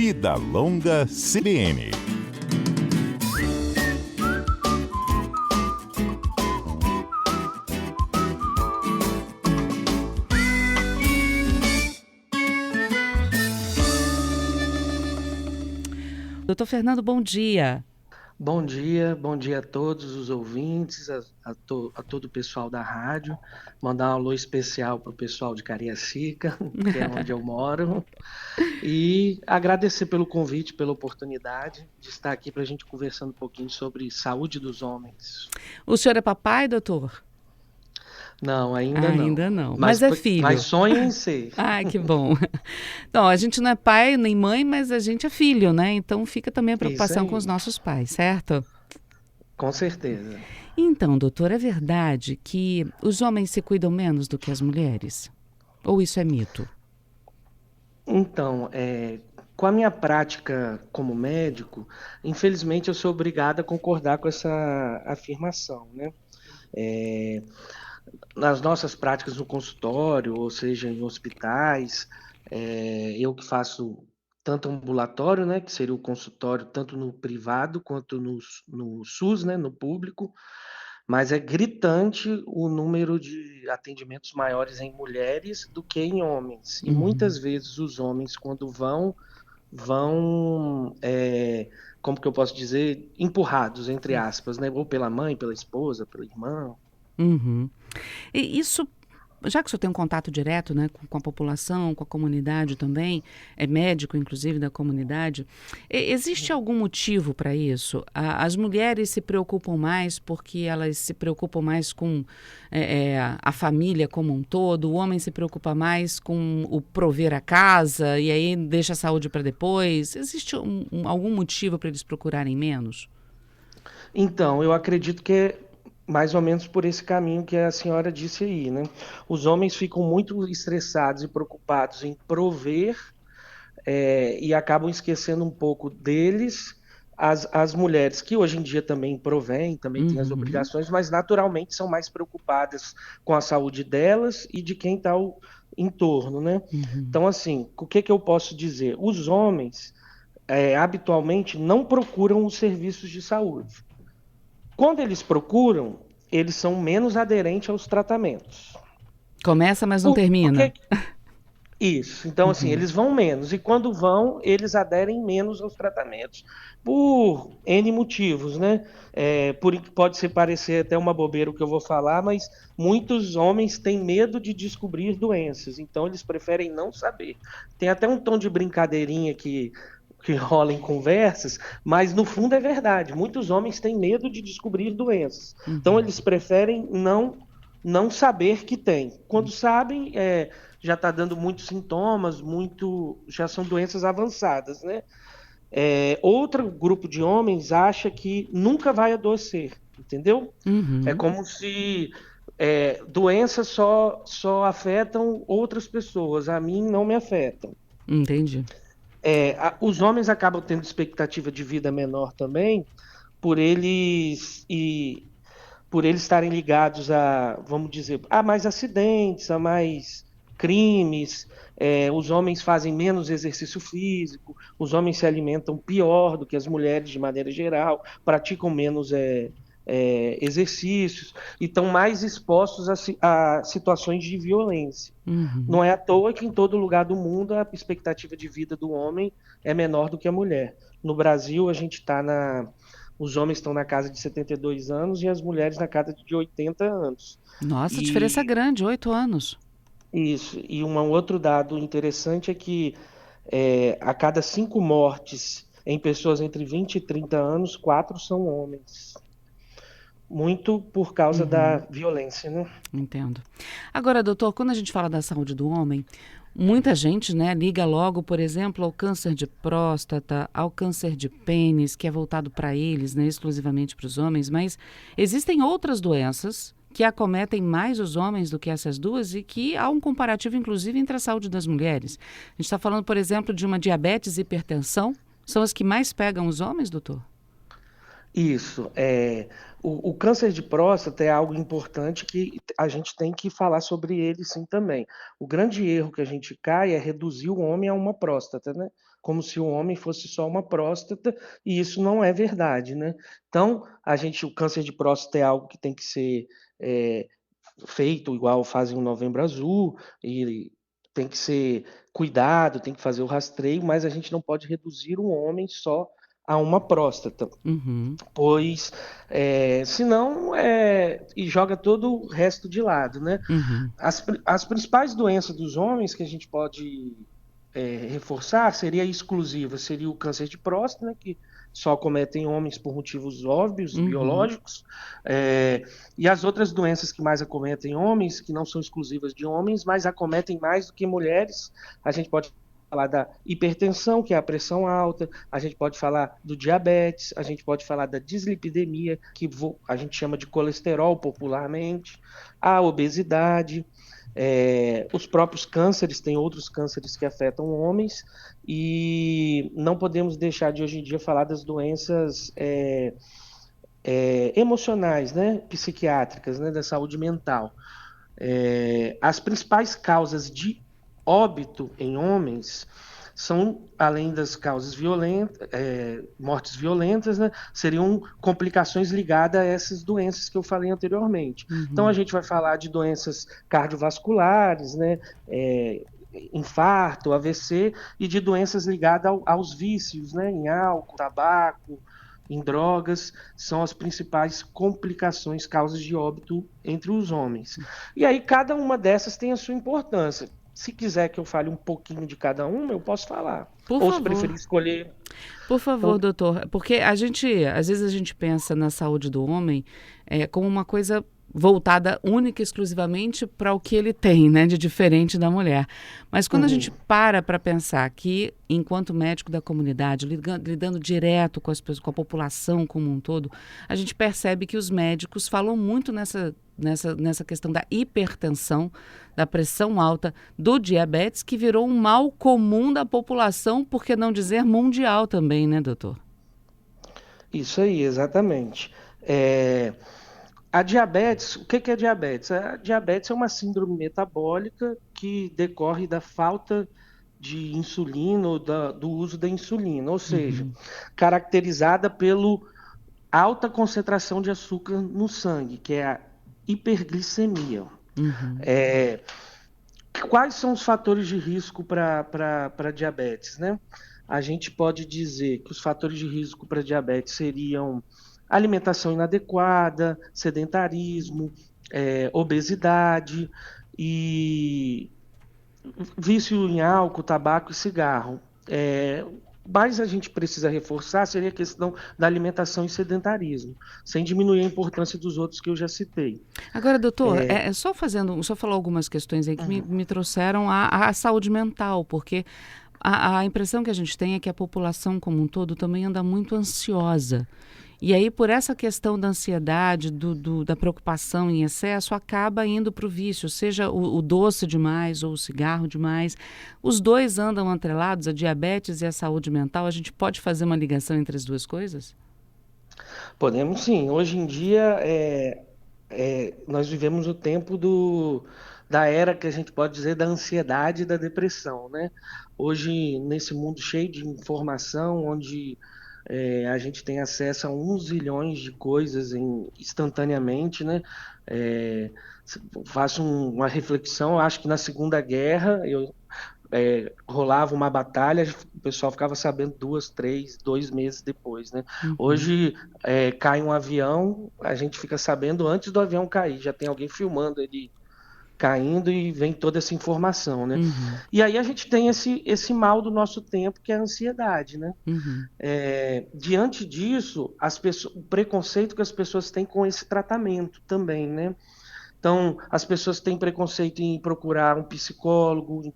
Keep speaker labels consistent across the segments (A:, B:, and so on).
A: Vida Longa CBN.
B: Doutor Fernando, bom dia.
C: Bom dia a todos os ouvintes, a todo o pessoal da rádio. Mandar um alô especial para o pessoal de Cariacica, que é onde eu moro. E agradecer pelo convite, pela oportunidade de estar aqui para a gente conversando um pouquinho sobre saúde dos homens.
B: O senhor é papai, doutor?
C: Não, ainda não.
B: Ainda não, mas é filho.
C: Mas sonho em ser.
B: Ai, que bom. Então, a gente não é pai nem mãe, mas a gente é filho, né? Então fica também a preocupação com os nossos pais, certo?
C: Com certeza.
B: Então, doutor, é verdade que os homens se cuidam menos do que as mulheres? Ou isso é mito?
C: Então, com a minha prática como médico, infelizmente eu sou obrigado a concordar com essa afirmação, né? Nas nossas práticas no consultório, ou seja, em hospitais, eu que faço tanto ambulatório, né, que seria o consultório tanto no privado quanto no SUS, né, no público, mas é gritante o número de atendimentos maiores em mulheres do que em homens. E muitas vezes os homens, quando como que eu posso dizer, empurrados, entre aspas, né, ou pela mãe, pela esposa, pelo irmão.
B: Uhum. E isso, já que o senhor tem um contato direto, né, com a população, com a comunidade também, é médico, inclusive, da comunidade, existe algum motivo para isso? As mulheres se preocupam mais porque elas se preocupam mais com a família como um todo, o homem se preocupa mais com o prover a casa e aí deixa a saúde para depois. Existe algum motivo para eles procurarem menos?
C: Então, eu acredito que é mais ou menos por esse caminho que a senhora disse aí, né? Os homens ficam muito estressados e preocupados em prover, e acabam esquecendo um pouco deles. As mulheres, que hoje em dia também provêm, também têm as obrigações, mas naturalmente são mais preocupadas com a saúde delas e de quem está ao entorno, né? Então, assim, o que eu posso dizer? Os homens, habitualmente, não procuram os serviços de saúde. Quando eles procuram, eles são menos aderentes aos tratamentos.
B: Começa, mas não termina.
C: Isso. Então, assim, eles vão menos. E quando vão, eles aderem menos aos tratamentos. Por N motivos, né? Pode parecer até uma bobeira o que eu vou falar, mas muitos homens têm medo de descobrir doenças. Então, eles preferem não saber. Tem até um tom de brincadeirinha que rola em conversas, mas no fundo é verdade. Muitos homens têm medo de descobrir doenças. Então eles preferem não saber que tem. Quando sabem, já está dando muitos sintomas, já são doenças avançadas, né? Outro grupo de homens acha que nunca vai adoecer, entendeu? É como se doenças só afetam outras pessoas, a mim não me afetam.
B: Entendi.
C: Os homens acabam tendo expectativa de vida menor também, por eles estarem ligados vamos dizer, a mais acidentes, a mais crimes. Os homens fazem menos exercício físico, os homens se alimentam pior do que as mulheres de maneira geral, praticam menos exercícios e estão mais expostos a situações de violência. Não é à toa que em todo lugar do mundo a expectativa de vida do homem é menor do que a mulher. No Brasil, os homens estão na casa de 72 anos e as mulheres na casa de 80 anos.
B: Nossa, diferença grande, 8 anos.
C: Isso. E um outro dado interessante é que a cada 5 mortes em pessoas entre 20 e 30 anos, 4 são homens. Muito por causa da violência, né?
B: Entendo. Agora, doutor, quando a gente fala da saúde do homem, muita gente, né, liga logo, por exemplo, ao câncer de próstata, ao câncer de pênis, que é voltado para eles, né, exclusivamente para os homens, mas existem outras doenças que acometem mais os homens do que essas duas e que há um comparativo, inclusive, entre a saúde das mulheres. A gente está falando, por exemplo, de uma diabetes e hipertensão. São as que mais pegam os homens, doutor?
C: Isso. O câncer de próstata é algo importante que a gente tem que falar sobre ele sim também. O grande erro que a gente cai é reduzir o homem a uma próstata, né? Como se o homem fosse só uma próstata, e isso não é verdade, né? Então, o câncer de próstata é algo que tem que ser é, feito igual fazem o Novembro Azul, e tem que ser cuidado, tem que fazer o rastreio, mas a gente não pode reduzir o homem só a uma próstata,
B: Uhum,
C: pois senão e joga todo o resto de lado, né?
B: uhum,
C: As principais doenças dos homens que a gente pode reforçar seria exclusiva, seria o câncer de próstata, né, que só acometem homens por motivos óbvios,
B: uhum.
C: biológicos, é, e as outras doenças que mais acometem homens, que não são exclusivas de homens, mas acometem mais do que mulheres, a gente pode falar da hipertensão, que é a pressão alta, a gente pode falar do diabetes, a gente pode falar da dislipidemia, que a gente chama de colesterol popularmente, a obesidade, os próprios cânceres, tem outros cânceres que afetam homens, e não podemos deixar de hoje em dia falar das doenças emocionais, né, psiquiátricas, né, da saúde mental. As principais causas de óbito em homens são, além das causas violentas, mortes violentas, né, seriam complicações ligadas a essas doenças que eu falei anteriormente. Então a
B: Uhum.
C: gente vai falar de doenças cardiovasculares, né, infarto, AVC, e de doenças ligadas aos vícios, né, em álcool, tabaco, em drogas, são as principais complicações, causas de óbito entre os homens. E aí cada uma dessas tem a sua importância. Se quiser que eu fale um pouquinho de cada uma, eu posso falar.
B: Por
C: Ou se preferir
B: favor.
C: escolher.
B: Por
C: Então,
B: favor, doutor, porque às vezes a gente pensa na saúde do homem como uma coisa voltada única e exclusivamente para o que ele tem, né, de diferente da mulher. Mas quando a gente
C: uhum,
B: para pensar que, enquanto médico da comunidade, lidando direto com as pessoas, com a população como um todo, a gente percebe que os médicos falam muito nessa questão da hipertensão, da pressão alta, do diabetes, que virou um mal comum da população, por que não dizer mundial também, né, doutor?
C: isso aí, exatamente. A diabetes, o que é diabetes? A diabetes é uma síndrome metabólica que decorre da falta de insulina ou do uso da insulina, ou seja,
B: Uhum,
C: caracterizada pelo alta concentração de açúcar no sangue, que é a hiperglicemia.
B: uhum,
C: É, Quais são os fatores de risco para diabetes, né? A gente pode dizer que os fatores de risco para diabetes seriam alimentação inadequada, sedentarismo, obesidade e vício em álcool, tabaco e cigarro. Mas a gente precisa reforçar seria a questão da alimentação e sedentarismo, sem diminuir a importância dos outros que eu já citei.
B: agora, doutor, só falar algumas questões aí que me trouxeram à saúde mental, porque a impressão que a gente tem é que a população como um todo também anda muito ansiosa. E aí, por essa questão da ansiedade, da preocupação em excesso, acaba indo para o vício, seja o doce demais ou o cigarro demais. Os dois andam atrelados, a diabetes e a saúde mental. A gente pode fazer uma ligação entre as duas coisas?
C: Podemos sim. Hoje em dia, nós vivemos o tempo da era que a gente pode dizer da ansiedade e da depressão, né? Hoje, nesse mundo cheio de informação, onde a gente tem acesso a uns zilhões de coisas instantaneamente, né? É, Faço uma reflexão, acho que na Segunda Guerra, rolava uma batalha, o pessoal ficava sabendo 2 meses depois, né?
B: Uhum,
C: Hoje cai um avião, a gente fica sabendo antes do avião cair, já tem alguém filmando ele caindo e vem toda essa informação, né?
B: uhum,
C: E aí a gente tem esse mal do nosso tempo, que é a ansiedade, né?
B: uhum,
C: Diante disso, o preconceito que as pessoas têm com esse tratamento também, né? Então, as pessoas têm preconceito em procurar um psicólogo, em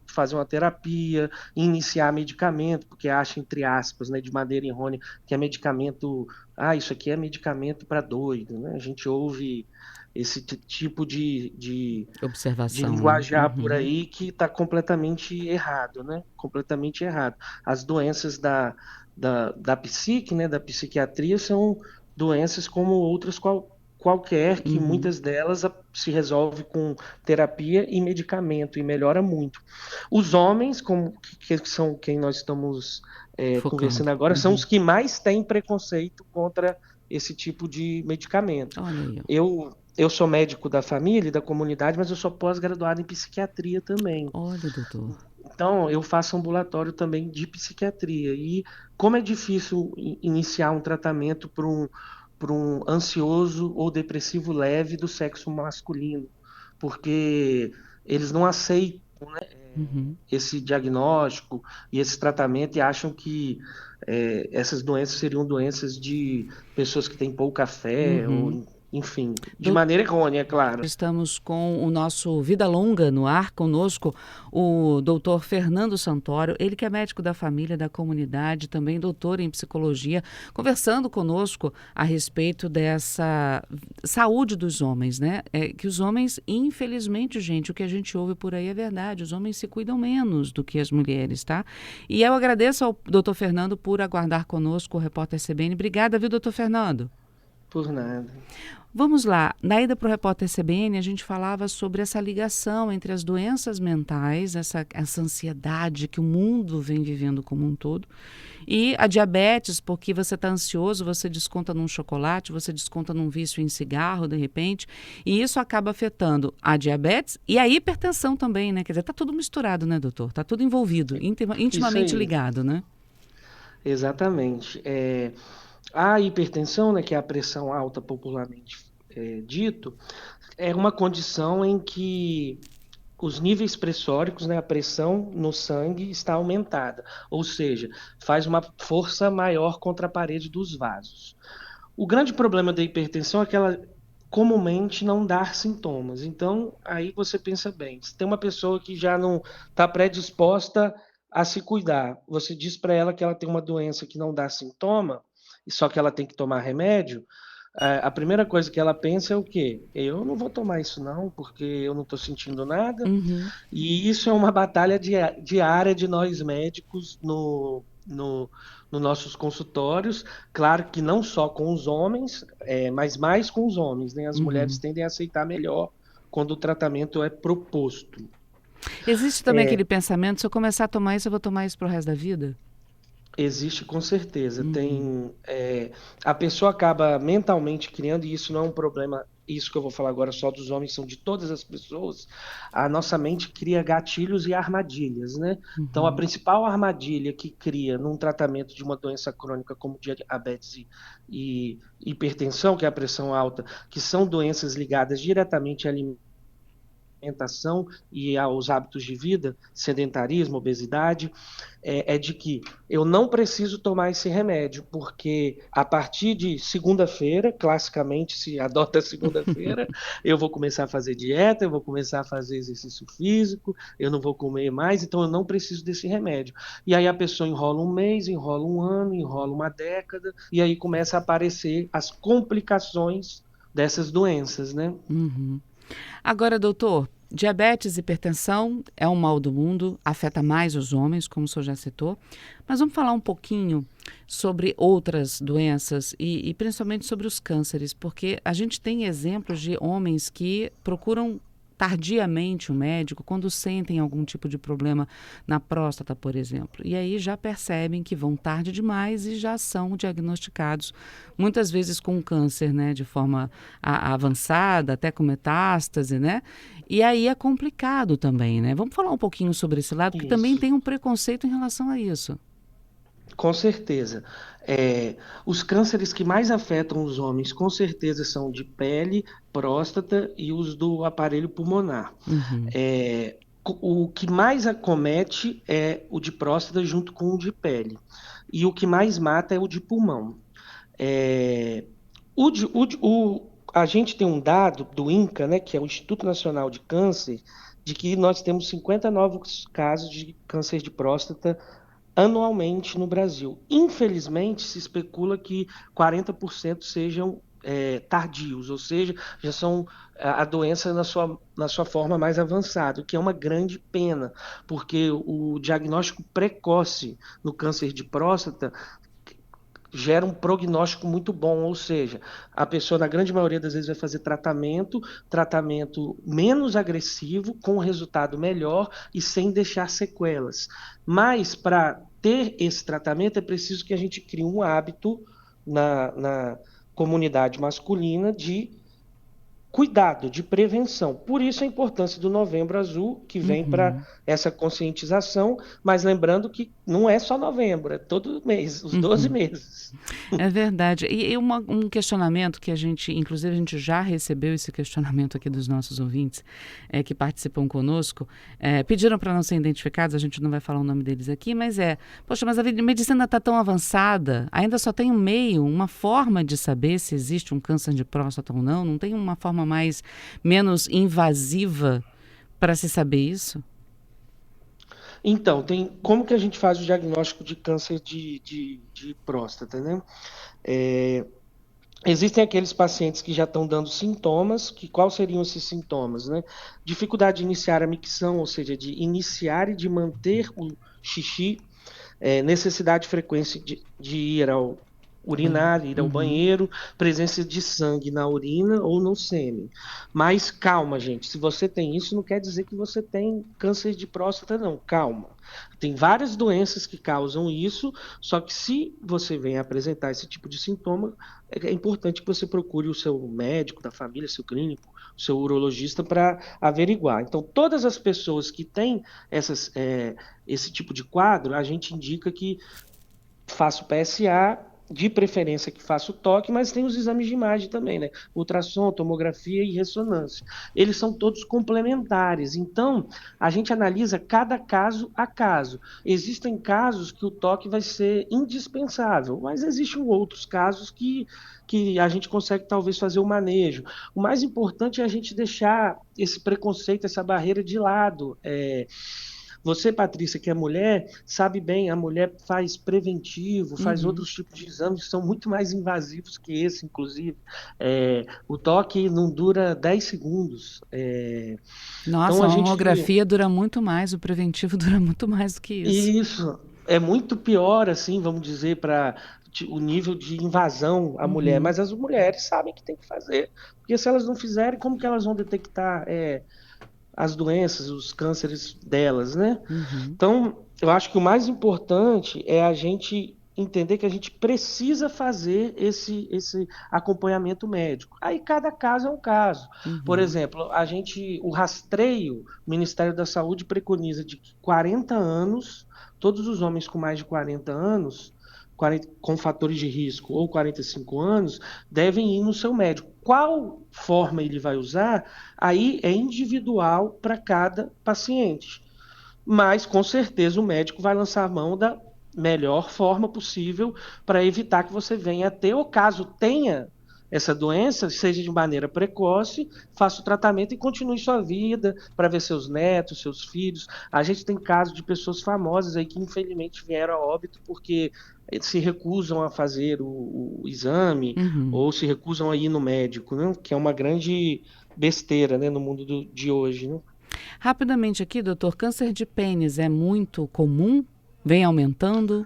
C: fazer uma terapia, em iniciar medicamento, porque acham, entre aspas, né, de maneira errônea, que é medicamento. Ah, isso aqui é medicamento para doido, né? A gente ouve esse tipo de
B: Observação, né?
C: linguajar por aí que está completamente errado, né? Completamente errado. As doenças da psique, né, da psiquiatria, são doenças como outras qualquer, que
B: Uhum.
C: muitas delas se resolve com terapia e medicamento e melhora muito. Os homens, que são quem nós estamos
B: Focando.
C: conversando agora, são
B: Uhum.
C: os que mais têm preconceito contra esse tipo de medicamento.
B: Olha aí, ó.
C: Eu sou médico da família e da comunidade, mas eu sou pós-graduado em psiquiatria também.
B: Olha, doutor.
C: Então, eu faço ambulatório também de psiquiatria. E como é difícil iniciar um tratamento para um ansioso ou depressivo leve do sexo masculino, porque eles não aceitam, né,
B: Uhum.
C: esse diagnóstico e esse tratamento e acham que essas doenças seriam doenças de pessoas que têm pouca fé,
B: Uhum.
C: ou, enfim, de maneira errônea, é claro.
B: Estamos com o nosso Vida Longa no ar, conosco o doutor Fernando Santoro, ele que é médico da família, da comunidade, também doutor em psicologia, conversando conosco a respeito dessa saúde dos homens, né? Que os homens, infelizmente, gente, o que a gente ouve por aí é verdade, os homens se cuidam menos do que as mulheres, tá? E eu agradeço ao doutor Fernando por aguardar conosco o repórter CBN. Obrigada, viu, doutor Fernando?
C: Por nada.
B: Vamos lá, na ida para o repórter CBN, a gente falava sobre essa ligação entre as doenças mentais, essa ansiedade que o mundo vem vivendo como um todo, e a diabetes, porque você está ansioso, você desconta num chocolate, você desconta num vício em cigarro, de repente, e isso acaba afetando a diabetes e a hipertensão também, né? Quer dizer, está tudo misturado, né, doutor? Está tudo envolvido,
C: Isso
B: intimamente
C: aí.
B: ligado, né?
C: Exatamente. A hipertensão, né, que é a pressão alta popularmente dito, é uma condição em que os níveis pressóricos, né, a pressão no sangue está aumentada, ou seja, faz uma força maior contra a parede dos vasos. O grande problema da hipertensão é que ela comumente não dá sintomas. Então, aí você pensa bem, se tem uma pessoa que já não está predisposta a se cuidar, você diz para ela que ela tem uma doença que não dá sintoma, e só que ela tem que tomar remédio, a primeira coisa que ela pensa é o quê? Eu não vou tomar isso não, porque eu não estou sentindo nada.
B: Uhum.
C: E isso é uma batalha diária de nós médicos nos nossos consultórios. Claro que não só com os homens, mas mais com os homens, né? As mulheres
B: Uhum.
C: tendem a aceitar melhor quando o tratamento é proposto.
B: Existe também aquele pensamento, se eu começar a tomar isso, eu vou tomar isso pro resto da vida?
C: Existe com certeza.
B: Uhum.
C: A pessoa acaba mentalmente criando, e isso não é um problema, isso que eu vou falar agora só dos homens, são de todas as pessoas. A nossa mente cria gatilhos e armadilhas, né? Então, a
B: Uhum.
C: principal armadilha que cria num tratamento de uma doença crônica como diabetes e hipertensão, que é a pressão alta, que são doenças ligadas diretamente à alimentação e aos hábitos de vida, sedentarismo, obesidade, é de que eu não preciso tomar esse remédio, porque a partir de segunda-feira, classicamente se adota segunda-feira, eu vou começar a fazer dieta, eu vou começar a fazer exercício físico, eu não vou comer mais, então eu não preciso desse remédio. E aí a pessoa enrola um mês, enrola um ano, enrola uma década, e aí começa a aparecer as complicações dessas doenças, né?
B: Uhum. Agora, doutor, diabetes e hipertensão é um mal do mundo, afeta mais os homens, como o senhor já citou, mas vamos falar um pouquinho sobre outras doenças e principalmente sobre os cânceres, porque a gente tem exemplos de homens que procuram tardiamente o médico quando sentem algum tipo de problema na próstata, por exemplo. E aí já percebem que vão tarde demais e já são diagnosticados, muitas vezes com câncer, né, de forma avançada, até com metástase, né? E aí é complicado também, né? Vamos falar um pouquinho sobre esse lado, porque também
C: Isso.
B: tem um preconceito em relação a isso.
C: Com certeza. Os cânceres que mais afetam os homens, com certeza, são de pele, próstata e os do aparelho pulmonar.
B: Uhum.
C: O que mais acomete é o de próstata junto com o de pele. E o que mais mata é o de pulmão. É, o de- o de- o- a gente tem um dado do INCA, né, que é o Instituto Nacional de Câncer, de que nós temos 50 novos casos de câncer de próstata anualmente no Brasil. Infelizmente, se especula que 40% sejam tardios, ou seja, já são a doença na sua forma mais avançada, o que é uma grande pena, porque o diagnóstico precoce no câncer de próstata gera um prognóstico muito bom, ou seja, a pessoa na grande maioria das vezes vai fazer tratamento menos agressivo, com um resultado melhor e sem deixar sequelas. Mas para ter esse tratamento é preciso que a gente crie um hábito na comunidade masculina de cuidado, de prevenção. Por isso a importância do Novembro Azul, que vem para
B: Uhum,
C: essa conscientização, mas lembrando que não é só novembro, é todo mês, os 12
B: uhum.
C: meses.
B: É verdade. E um questionamento que a gente, inclusive a gente já recebeu esse questionamento aqui dos nossos ouvintes que participam conosco, pediram para não ser identificados, a gente não vai falar o nome deles aqui, mas poxa, mas a medicina está tão avançada, ainda só tem um meio, uma forma de saber se existe um câncer de próstata ou não, não tem uma forma menos invasiva para se saber isso?
C: Então, como que a gente faz o diagnóstico de câncer de próstata, né? É, Existem aqueles pacientes que já estão dando sintomas, que quais seriam esses sintomas, né? Dificuldade de iniciar a micção, ou seja, de iniciar e de manter o xixi, necessidade de frequência de ir ao
B: Bem,
C: urinar, ir ao
B: uhum.
C: banheiro, presença de sangue na urina ou no sêmen. Mas calma, gente, se você tem isso, não quer dizer que você tem câncer de próstata, não. Calma. Tem várias doenças que causam isso, só que se você vem apresentar esse tipo de sintoma, é importante que você procure o seu médico da família, seu clínico, o seu urologista para averiguar. Então, todas as pessoas que têm esse tipo de quadro, a gente indica que faça o PSA, de preferência que faça o toque, mas tem os exames de imagem também, né? Ultrassom, tomografia e ressonância. Eles são todos complementares. Então, a gente analisa cada caso a caso. Existem casos que o toque vai ser indispensável, mas existem outros casos que a gente consegue talvez fazer o manejo. O mais importante é a gente deixar esse preconceito, essa barreira de lado. Você, Patrícia, que é mulher, sabe bem, a mulher faz preventivo, faz
B: Uhum.
C: outros tipos de exames que são muito mais invasivos que esse, inclusive. O toque não dura 10 segundos. Então
B: Nossa,
C: a
B: a
C: gente.
B: mamografia dura muito mais, o preventivo dura muito mais do que isso.
C: E isso é muito pior, assim, vamos dizer, para o nível de invasão à mulher.
B: Uhum,
C: Mas as mulheres sabem que tem que fazer. Porque se elas não fizerem, como que elas vão detectar as doenças, os cânceres delas, né?
B: uhum.
C: Então, eu acho que o mais importante é a gente entender que a gente precisa fazer esse acompanhamento médico. Aí cada caso é um caso. Por
B: Uhum.
C: exemplo, o rastreio, o Ministério da Saúde preconiza de que 40 anos, todos os homens com mais de 40 anos, com fatores de risco ou 45 anos, devem ir no seu médico. Qual forma ele vai usar, aí é individual para cada paciente. Mas, com certeza, o médico vai lançar a mão da melhor forma possível para evitar que você venha a ter, ou caso tenha essa doença, seja de maneira precoce, faça o tratamento e continue sua vida para ver seus netos, seus filhos. A gente tem casos de pessoas famosas aí que infelizmente vieram a óbito porque se recusam a fazer o exame
B: Uhum.
C: ou se recusam a ir no médico, né? Que é uma grande besteira, né, no mundo de hoje, né?
B: Rapidamente aqui, doutor, câncer de pênis é muito comum? Vem aumentando?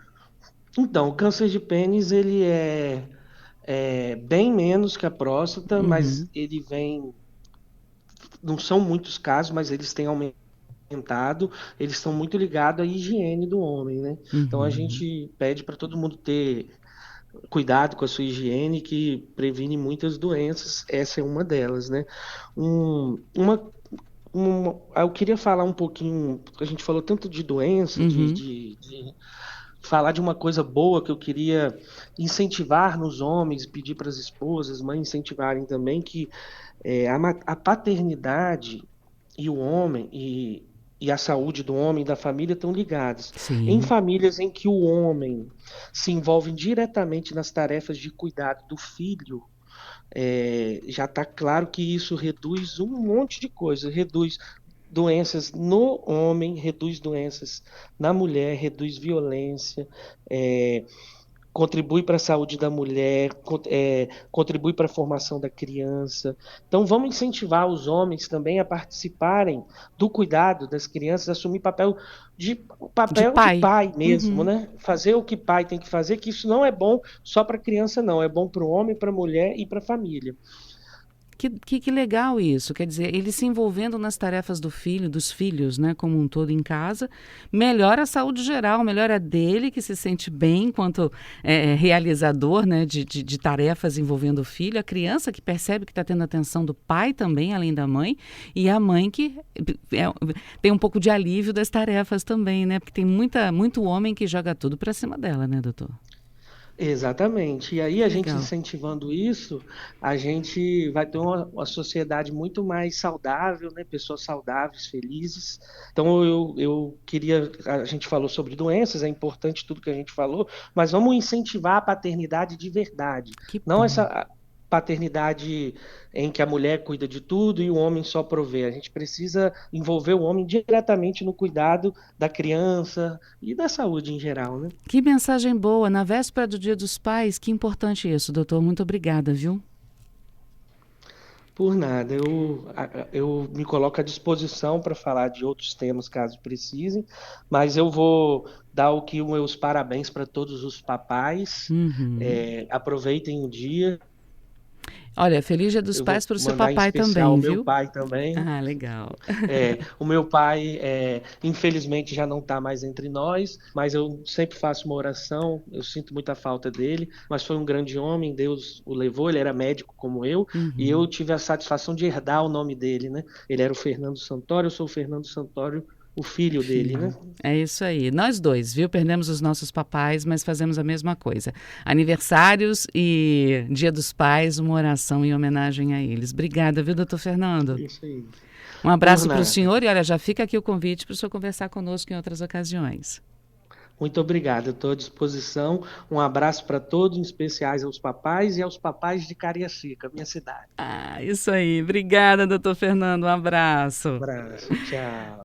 C: Então, o câncer de pênis ele é bem menos que a próstata, mas
B: Uhum,
C: ele vem, não são muitos casos, mas eles têm aumentado, eles estão muito ligados à higiene do homem, né? Então a
B: uhum.
C: gente pede para todo mundo ter cuidado com a sua higiene, que previne muitas doenças, essa é uma delas, né? Eu queria falar um pouquinho, a gente falou tanto de doença,
B: Uhum.
C: falar de uma coisa boa que eu queria incentivar nos homens, pedir para as esposas, mães incentivarem também, que a paternidade e o homem e a saúde do homem e da família estão ligadas. Em
B: Sim.
C: famílias em que o homem se envolve diretamente nas tarefas de cuidado do filho, já está claro que isso reduz um monte de coisa, reduz doenças no homem, reduz doenças na mulher, reduz violência, é, contribui para a saúde da mulher, contribui para a formação da criança. Então, vamos incentivar os homens também a participarem do cuidado das crianças, assumir
B: De
C: papel de
B: pai.
C: pai mesmo,
B: Uhum.
C: né? Fazer o que pai tem que fazer, que isso não é bom só para a criança, não. É bom para o homem, para a mulher e para a família.
B: Que legal isso, quer dizer, ele se envolvendo nas tarefas do filho, dos filhos, né, como um todo em casa, melhora a saúde geral, melhora a dele, que se sente bem enquanto realizador, né, de tarefas envolvendo o filho, a criança que percebe que está tendo atenção do pai também, além da mãe, e a mãe que tem um pouco de alívio das tarefas também, né, porque tem muito homem que joga tudo para cima dela, né, doutor?
C: Exatamente. E aí,
B: Que
C: a gente
B: legal.
C: incentivando isso, a gente vai ter uma sociedade muito mais saudável, né? Pessoas saudáveis, felizes. Então, a gente falou sobre doenças, é importante tudo que a gente falou, mas vamos incentivar a paternidade de verdade.
B: Que
C: Não
B: bom.
C: essa paternidade em que a mulher cuida de tudo e o homem só provê. A gente precisa envolver o homem diretamente no cuidado da criança e da saúde em geral, né?
B: Que mensagem boa, na véspera do Dia dos Pais, que importante isso, doutor. Muito obrigada, viu?
C: Por nada, eu me coloco à disposição para falar de outros temas caso precisem, mas eu vou dar os meus parabéns para todos os papais.
B: Uhum.
C: Aproveitem o dia.
B: Olha, feliz Dia dos
C: Eu
B: Pais
C: vou
B: para o seu
C: mandar em
B: papai
C: especial
B: também,
C: ao meu
B: viu?
C: pai também.
B: Ah, legal.
C: O meu pai, infelizmente, já não está mais entre nós, mas eu sempre faço uma oração. Eu sinto muita falta dele, mas foi um grande homem. Deus o levou. Ele era médico como eu, e eu
B: Uhum.
C: tive a satisfação de herdar o nome dele, né? Ele era o Fernando Santoro, eu sou o Fernando Santoro, o filho dele, né?
B: Filho. É isso aí. Nós dois, viu? Perdemos os nossos papais, mas fazemos a mesma coisa. Aniversários e Dia dos Pais, uma oração em homenagem a eles. Obrigada, viu, doutor Fernando?
C: Isso aí.
B: Um
C: Por
B: abraço para o
C: nada.
B: senhor e olha, já fica aqui o convite para o senhor conversar conosco em outras ocasiões.
C: Muito obrigado, eu estou à disposição. Um abraço para todos, em especiais aos papais e aos papais de Cariacica, minha cidade.
B: Ah, isso aí. Obrigada, doutor Fernando. Um
C: Um
B: abraço.
C: abraço, tchau.